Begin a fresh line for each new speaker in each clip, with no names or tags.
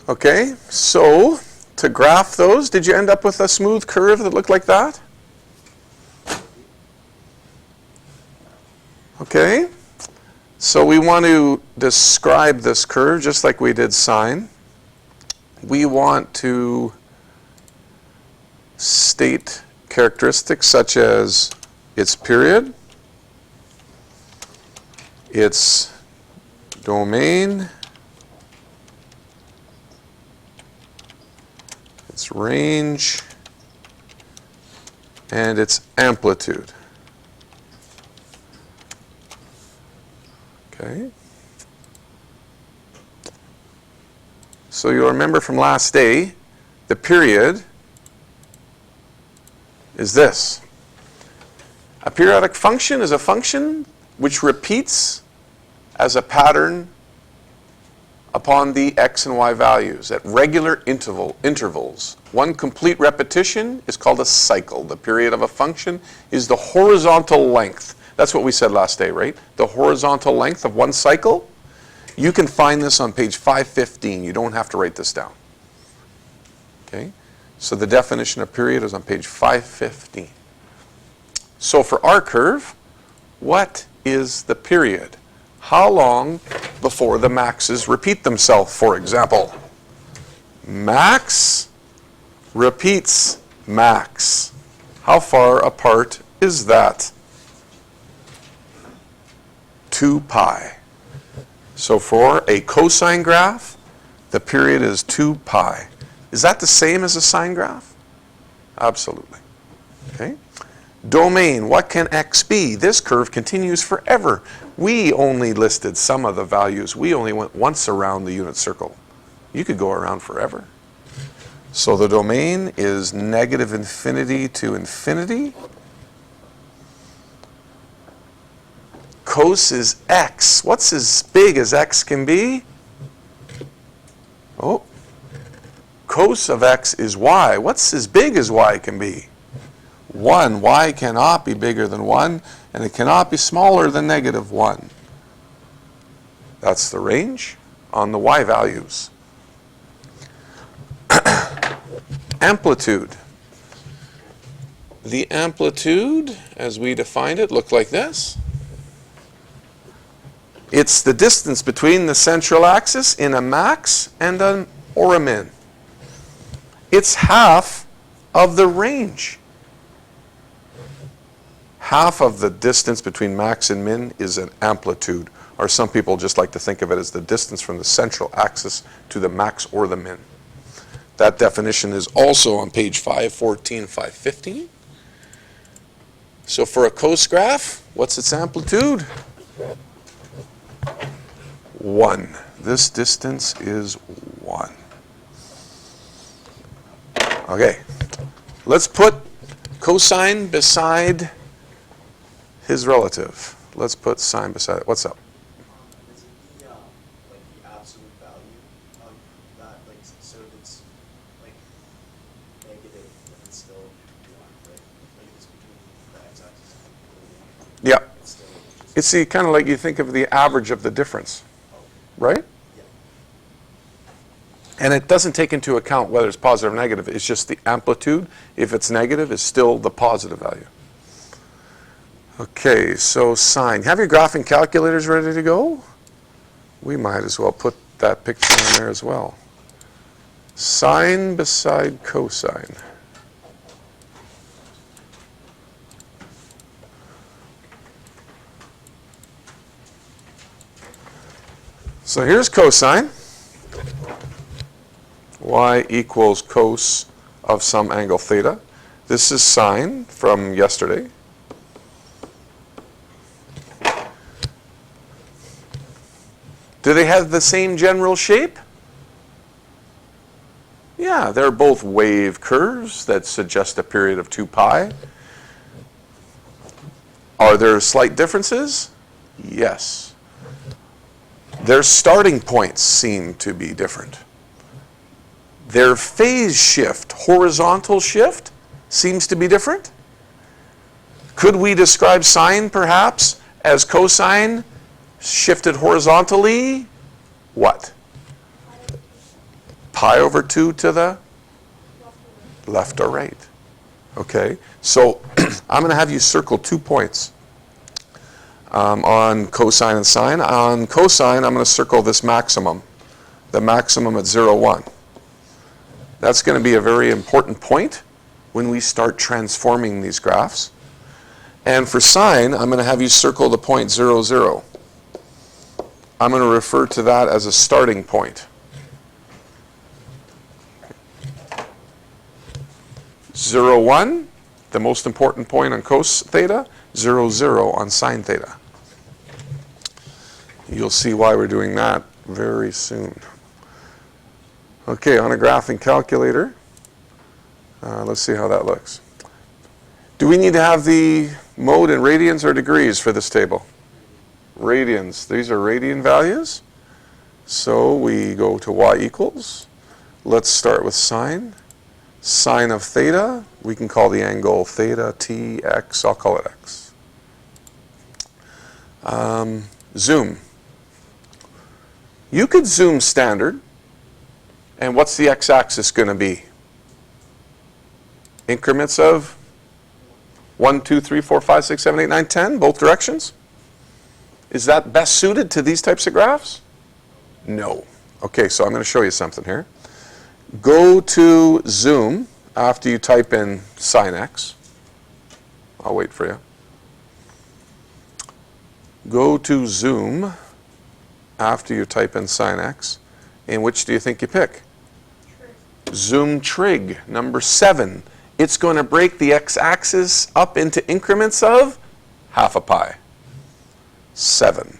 Okay, so to graph those, did you end up with a smooth curve that looked like that? Okay, so we want to describe this curve just like we did sine. We want to state characteristics such as its period, its domain, its range, and its amplitude. Okay. So you'll remember from last day, the period is this. A periodic function is a function which repeats as a pattern upon the x and y values at regular intervals. One complete repetition is called a cycle. The period of a function is the horizontal length. That's what we said last day, right? The horizontal length of one cycle. You can find this on page 515. You don't have to write this down. Okay? So the definition of period is on page 515. So for our curve, what is the period? How long before the maxes repeat themselves, for example? Max repeats max. How far apart is that? 2 pi. So for a cosine graph, the period is 2 pi. Is that the same as a sine graph? Absolutely. Okay. Domain, what can x be? This curve continues forever. We only listed some of the values. We only went once around the unit circle. You could go around forever. So the domain is negative infinity to infinity. Cos is x. What's as big as x can be? Oh. Cos of x is y. What's as big as y can be? 1. Y cannot be bigger than 1, and it cannot be smaller than negative 1. That's the range on the y values. Amplitude. The amplitude, as we defined it, looked like this. It's the distance between the central axis in a max and an or a min. It's half of the range. Half of the distance between max and min is an amplitude, or some people just like to think of it as the distance from the central axis to the max or the min. That definition is also on page 514, 515. So for a cos graph, what's its amplitude? 1. This distance is 1. Okay, let's put cosine beside his relative. Let's put sine beside it. What's up?
Is it the, like the absolute value of that, like, so it's like negative, but it's still 1, right? Like it's between the x-axis and the 1.
Yeah.
It's still just,
It's the kind of like you think of the average of the difference, right?
yeah.
And it doesn't take into account whether it's positive or negative. It's just the amplitude. If it's negative, is still the positive value. Okay, so sine. Have your graphing calculators ready to go? We might as well put that picture in there as well. Sine beside cosine. So here's cosine. Y equals cos of some angle theta. This is sine from yesterday. Do they have the same general shape? Yeah, they're both wave curves that suggest a period of 2 pi. Are there slight differences? Yes. Their starting points seem to be different. Their phase shift, horizontal shift, seems to be different. Could we describe sine, perhaps, as cosine shifted horizontally? What? pi over 2 to the left or right. Okay, so I'm going to have you circle 2 points on cosine and sine. On cosine, I'm going to circle this maximum, the maximum at 0, 1. That's going to be a very important point when we start transforming these graphs. And for sine, I'm going to have you circle the point 0, 0. I'm going to refer to that as a starting point. 0, 1, the most important point on cos theta, 0, 0 on sine theta. You'll see why we're doing that very soon. Okay, on a graphing calculator, let's see how that looks. Do we need to have the mode in radians or degrees for this table? Radians. These are radian values. So we go to y equals. Let's start with sine. Sine of theta, we can call the angle theta, t, x. I'll call it x. Zoom. You could zoom standard. And what's the x-axis going to be? Increments of 1, 2, 3, 4, 5, 6, 7, 8, 9, 10, both directions? Is that best suited to these types of graphs? No. Okay, so I'm going to show you something here. Go to zoom after you type in sin x. I'll wait for you. Go to zoom after you type in sin x. And which do you think you pick? Trig. Zoom trig, number 7. It's going to break the x-axis up into increments of half a pi. 7.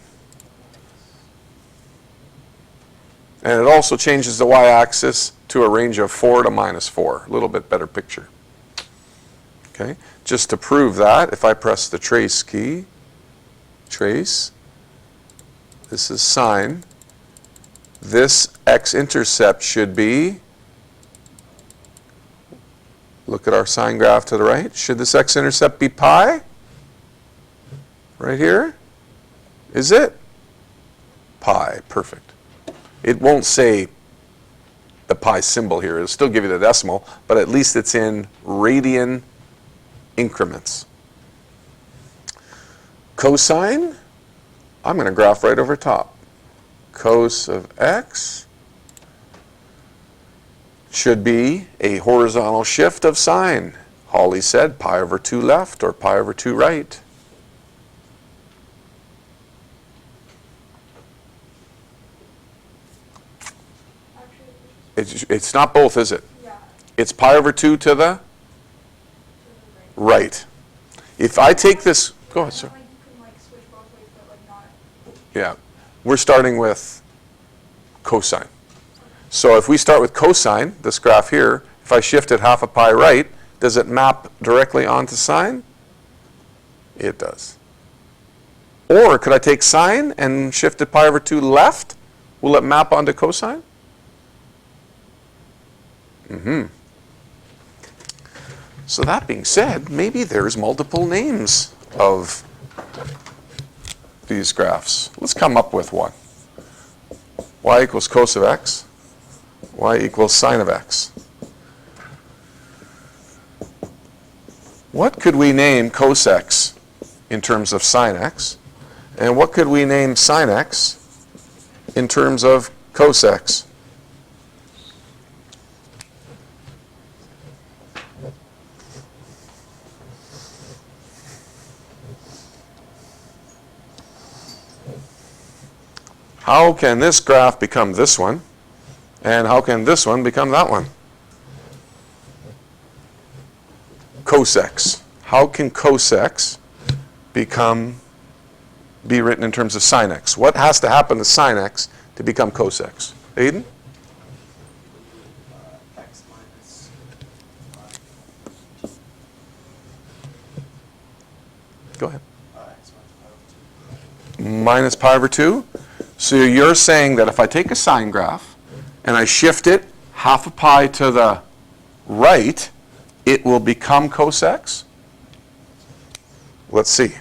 And it also changes the y-axis to a range of 4 to -4. A little bit better picture. Okay, just to prove that, if I press the trace key, trace, this is sine. This x-intercept should be, look at our sine graph to the right. Should this x-intercept be pi? Right here? Is it? Pi, perfect. It won't say the pi symbol here. It'll still give you the decimal, but at least it's in radian increments. Cosine, I'm going to graph right over top. Cos of x should be a horizontal shift of sine. Hawley said pi over 2 left or pi over 2 right. It's not both, is it?
Yeah.
It's pi over 2 to the right. If I take this, go ahead, sir.
Like you can like switch both ways, but like not.
Yeah. We're starting with cosine. So if we start with cosine, this graph here, if I shift it half a pi right, does it map directly onto sine? It does. Or could I take sine and shift it pi over 2 left? Will it map onto cosine? So that being said, maybe there's multiple names of these graphs. Let's come up with one. Y equals cos of x. Y equals sine of x. What could we name cos x in terms of sine x? And what could we name sine x in terms of cos x? How can this graph become this one? And how can this one become that one? Cos x. How can cos x be written in terms of sin x? What has to happen to sin x to become cos x? Aiden?
X minus
Go ahead.
x minus pi over 2.
Minus pi over 2? So you're saying that if I take a sine graph and I shift it half a pi to the right, it will become cos x? Let's see.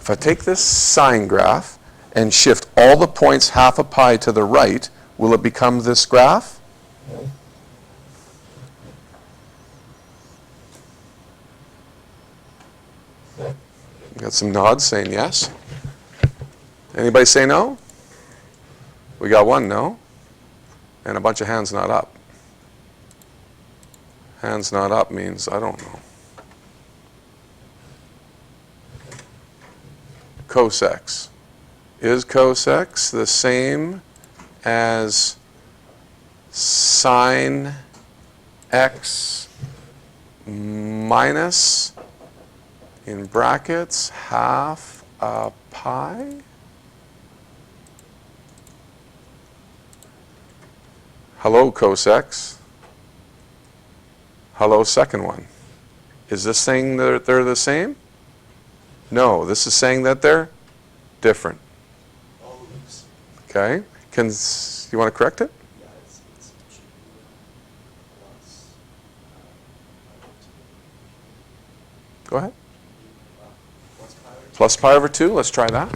If I take this sine graph and shift all the points half a pi to the right, will it become this graph? Got some nods saying yes. Anybody say no? We got one no. And a bunch of hands not up. Hands not up means I don't know. Cosx. Is cosx the same as sin x minus, in brackets, half a pi? Hello, cosx. Hello, second one. Is this saying that they're the same? No, this is saying that they're different.
Always.
Okay? You want to correct it?
Yeah, it should be plus.
Go ahead.
Plus pi over 2.
Plus pi over 2. Let's try that.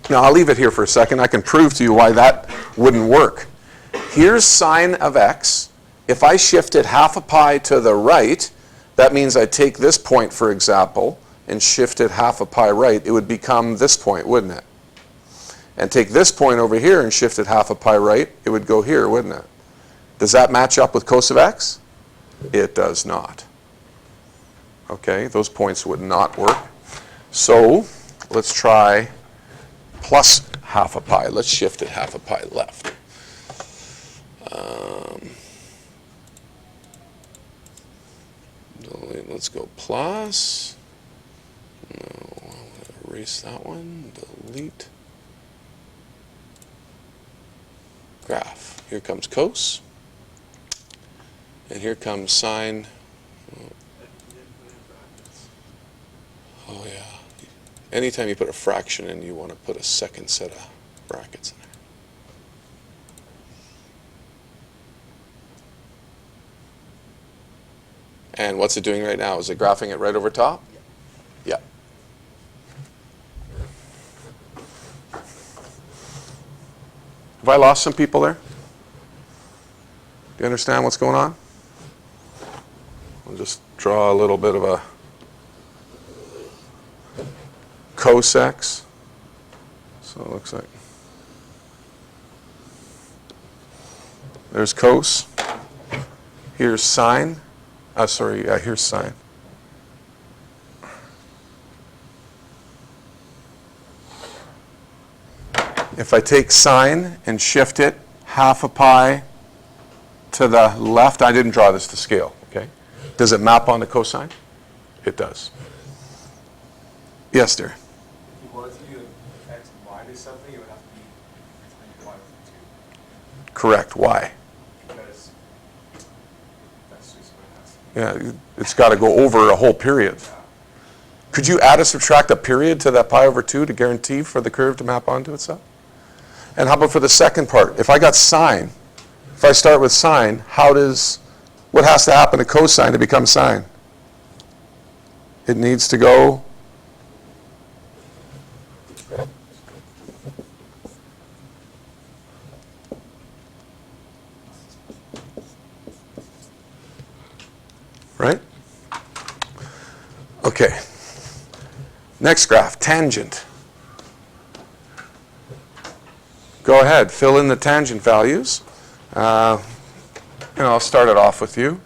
Now, I'll leave it here for a second. I can prove to you why that wouldn't work. Here's sine of x. If I shifted half a pi to the right, that means I take this point, for example, and shift it half a pi right. It would become this point, wouldn't it? And take this point over here and shift it half a pi right. It would go here, wouldn't it? Does that match up with cos of x? It does not. Okay, those points would not work. So let's try plus half a pi. Let's shift it half a pi left. Let's go plus. No, I'm going to erase that one. Delete. Graph. Here comes cos. And here comes sine. Oh, yeah. Anytime you put a fraction in, you want to put a second set of brackets in there. And what's it doing right now? Is it graphing it right over top? Yeah. Have I lost some people there? Do you understand what's going on? I'll just draw a little bit of a cosx. So it looks like there's cos. Here's sine. Here's sine. If I take sine and shift it half a pi to the left, I didn't draw this to scale, okay? Does it map onto cosine? It does. Yes, dear.
If you wanted to do x minus something, it would have to be x minus y with 2.
Correct. Why?
Because that's just what it has to be.
Yeah, it's got to go over a whole period. Could you add or subtract a period to that pi over 2 to guarantee for the curve to map onto itself? And how about for the second part? If I got sine, if I start with sine, what has to happen to cosine to become sine? It needs to go right? Okay. Next graph, tangent. Go ahead, fill in the tangent values. I'll start it off with you.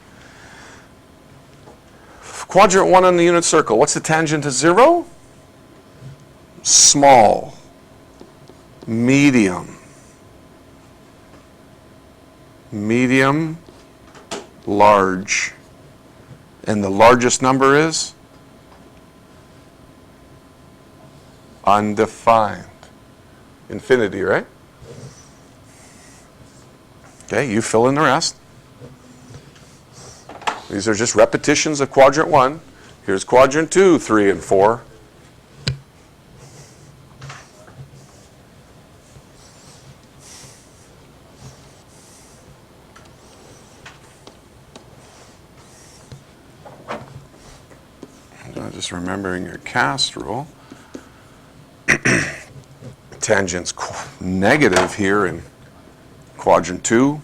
Quadrant 1 on the unit circle. What's the tangent to 0? Small. Medium. Medium. Large. And the largest number is? Undefined. Infinity, right? Okay, you fill in the rest. These are just repetitions of quadrant 1. Here's quadrant 2, 3, and 4. Just remembering your cast rule. Tangent's negative here in quadrant 2.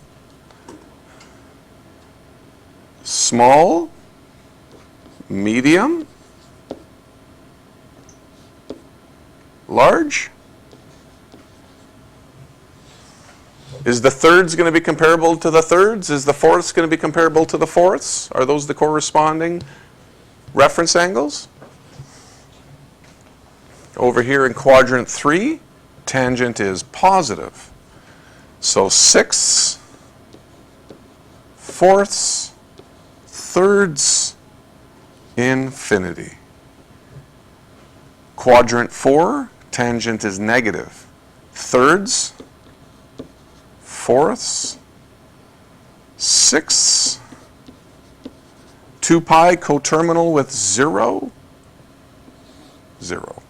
Small, medium, large? Is the thirds going to be comparable to the thirds? Is the fourths going to be comparable to the fourths? Are those the corresponding reference angles? Over here in quadrant 3, tangent is positive. So sixths, fourths, thirds, infinity. Quadrant 4, tangent is negative. Thirds, fourths, sixths, 2 pi coterminal with 0, 0.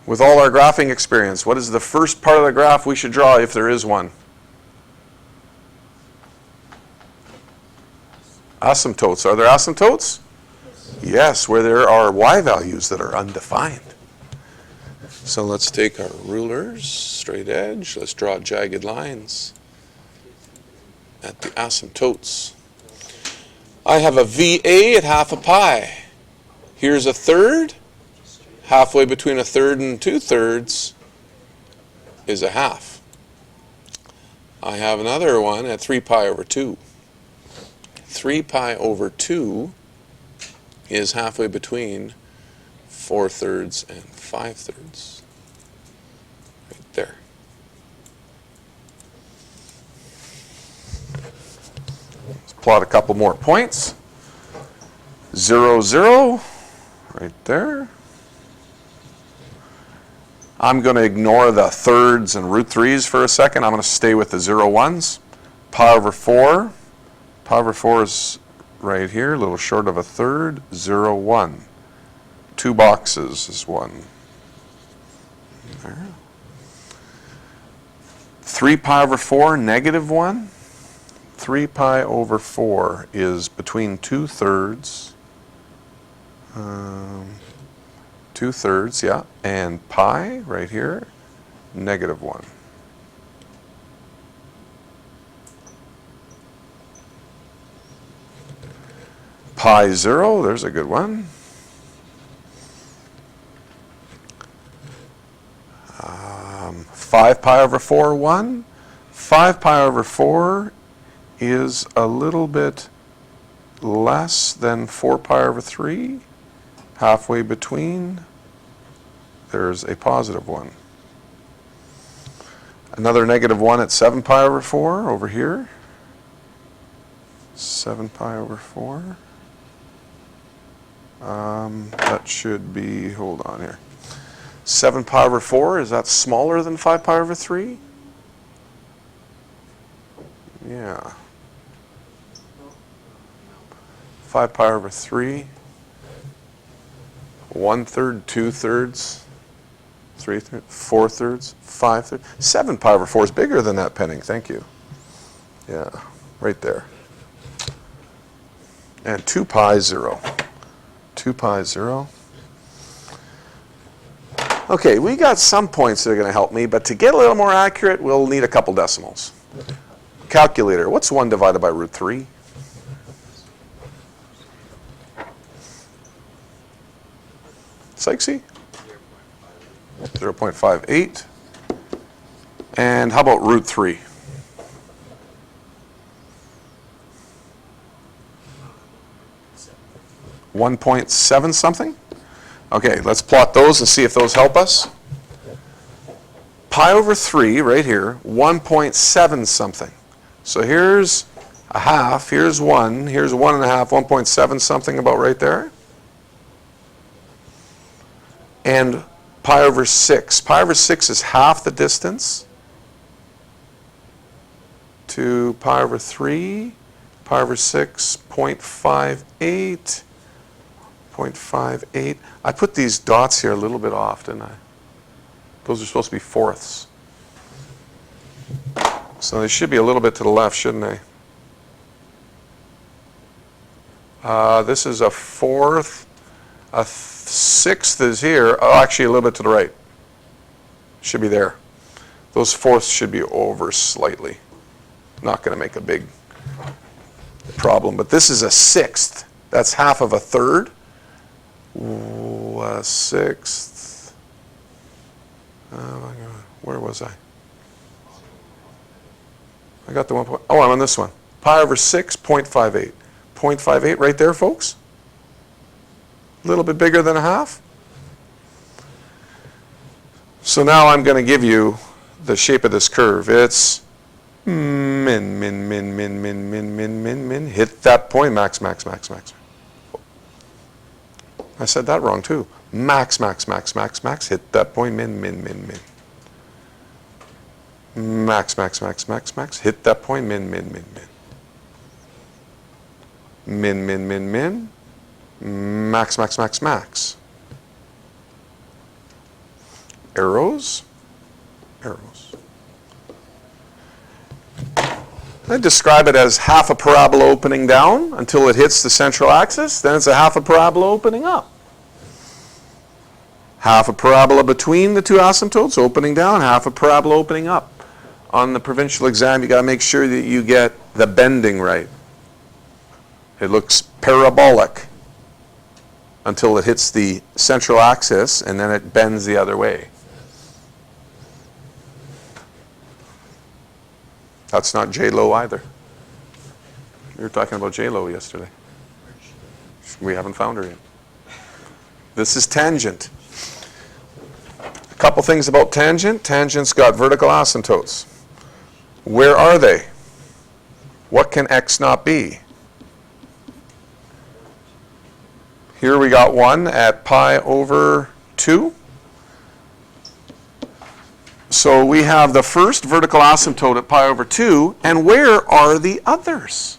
With all our graphing experience, what is the first part of the graph we should draw if there is one? Asymptotes. Are there asymptotes? Yes, where there are y values that are undefined. So let's take our rulers, straight edge. Let's draw jagged lines at the asymptotes. I have a VA at half a pi. Here's a third. Halfway between a third and 2/3 is a half. I have another one at 3 pi over 2. 3 pi over 2 is halfway between 4/3 and 5/3. Right there. Let's plot a couple more points. 0, 0, right there. I'm going to ignore the thirds and root 3s for a second. I'm going to stay with the 0, 1s. Pi over 4. Pi over 4 is right here, a little short of a third. 0, 1. 2 boxes is 1. There. 3 pi over 4, negative 1. 3 pi over 4 is between 2/3. 2/3, yeah, and pi right here, negative 1. Pi 0, there's a good one. 5 pi over 4, 1. 5 pi over 4 is a little bit less than 4 pi over 3. Halfway between, there's a positive 1. Another negative 1 at 7 pi over 4 over here. 7 pi over 4. That should be, hold on here. 7 pi over 4, is that smaller than 5 pi over 3? Yeah. 5 pi over 3. 1/3, 2/3, 3/3, 4/3, 5/3. 7 pi over 4 is bigger than that, Penning. Thank you. Yeah, right there. And 2 pi 0. 2 pi 0. Okay, we got some points that are going to help me, but to get a little more accurate, we'll need a couple decimals. Calculator, what's 1 divided by root 3? Sykesy? 0.58. And how about root 3? 1.7 something? Okay, let's plot those and see if those help us. Pi over 3, right here, 1.7 something. So here's a half, here's 1, here's 1.5, 1.7 something about right there. And pi over 6. Pi over 6 is half the distance to pi over 3. Pi over 6, 0.58. 0.58. I put these dots here a little bit off, didn't I? Those are supposed to be fourths. So they should be a little bit to the left, shouldn't they? This is a fourth. A sixth is here. Oh, actually, a little bit to the right. Should be there. Those fourths should be over slightly. Not going to make a big problem. But this is a sixth. That's half of a third. A sixth. Oh my God, where was I? I got the 1 point. Oh, I'm on this one. Pi over 6, 0.58. 0.58 right there, folks. A little bit bigger than a half. So now I'm going to give you the shape of this curve. It's min, min, min, min, min, min, min, min, min. Hit that point, max, max, max, max. I said that wrong too. Max, max, max, max, max. Hit that point, min, min, min, min. Max, max, max, max, max. Hit that point, min, min, min, min. Min, min, min, min. Max, max, max, max. Arrows, arrows. I describe it as half a parabola opening down until it hits the central axis. Then it's a half a parabola opening up. Half a parabola between the two asymptotes opening down, half a parabola opening up. On the provincial exam, you got to make sure that you get the bending right. It looks parabolic until it hits the central axis, and then it bends the other way. That's not J-Lo either. We were talking about J-Lo yesterday. We haven't found her yet. This is tangent. A couple things about tangent. Tangent's got vertical asymptotes. Where are they? What can x not be? Here we got one at pi over 2. So we have the first vertical asymptote at pi over 2, and where are the others?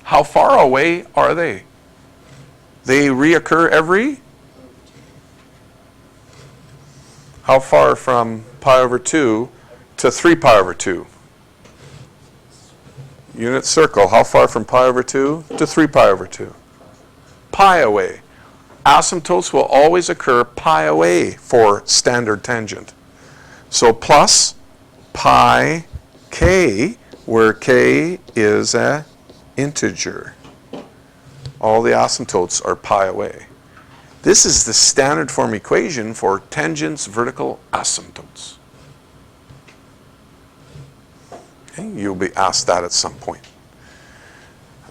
How far away are they? They reoccur every? How far from pi over 2 to 3 pi over 2? Unit circle, how far from pi over 2 to 3 pi over 2? Pi away. Asymptotes will always occur pi away for standard tangent. So plus pi k, where k is an integer. All the asymptotes are pi away. This is the standard form equation for tangents vertical asymptotes. Okay, you'll be asked that at some point.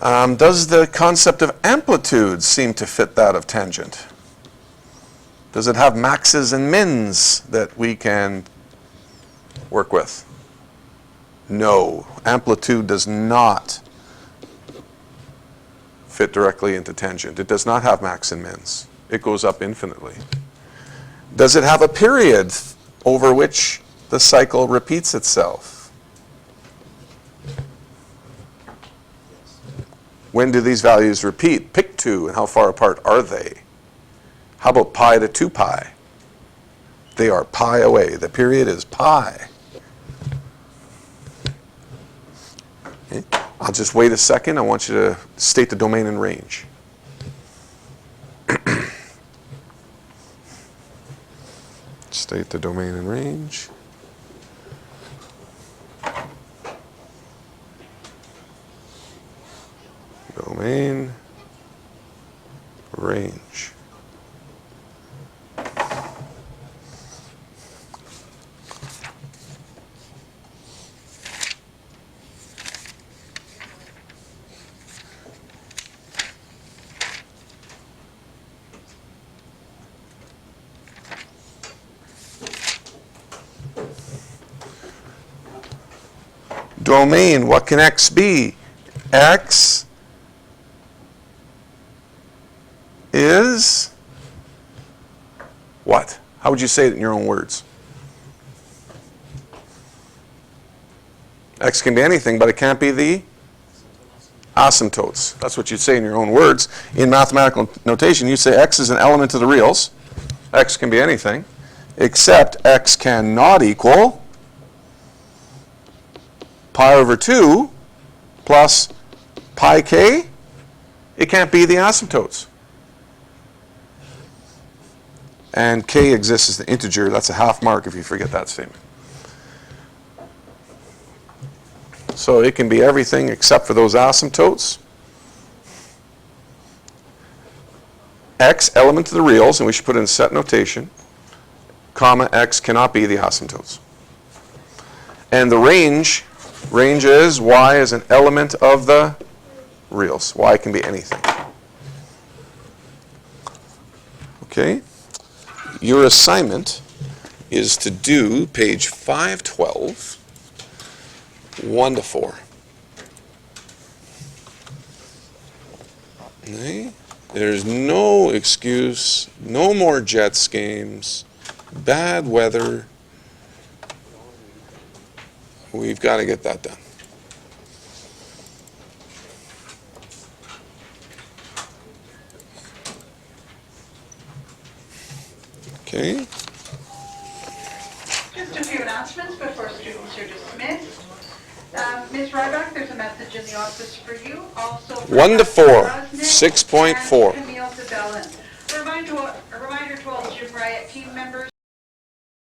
Does the concept of amplitude seem to fit that of tangent? Does it have maxes and mins that we can work with? No, amplitude does not fit directly into tangent. It does not have max and mins. It goes up infinitely. Does it have a period over which the cycle repeats itself? When do these values repeat? Pick two, and how far apart are they? How about pi to 2 pi? They are pi away. The period is pi. Okay. I'll just wait a second. I want you to state the domain and range. State the domain and range. Domain, range. Domain, what can x be? X is what? How would you say it in your own words? X can be anything, but it can't be the asymptotes. That's what you'd say in your own words. In mathematical notation, you say x is an element of the reals. X can be anything, except x cannot equal pi over 2 plus pi k. It can't be the asymptotes. And k exists as the integer. That's a half mark if you forget that statement. So it can be everything except for those asymptotes. x element of the reals, and we should put in set notation, comma, x cannot be the asymptotes. And the range is y is an element of the reals. Y can be anything. Okay? Your assignment is to do page 512, 1 to 4. Okay? There's no excuse, no more Jets games, bad weather. We've got to get that done. Okay?
Just a few announcements before students are dismissed. Ms. Ryback, there's a message in the office for you. Also,
1 to 4,
Rosnick
6.4.
and Camille DeBellin. A reminder to all Gym Riot team members.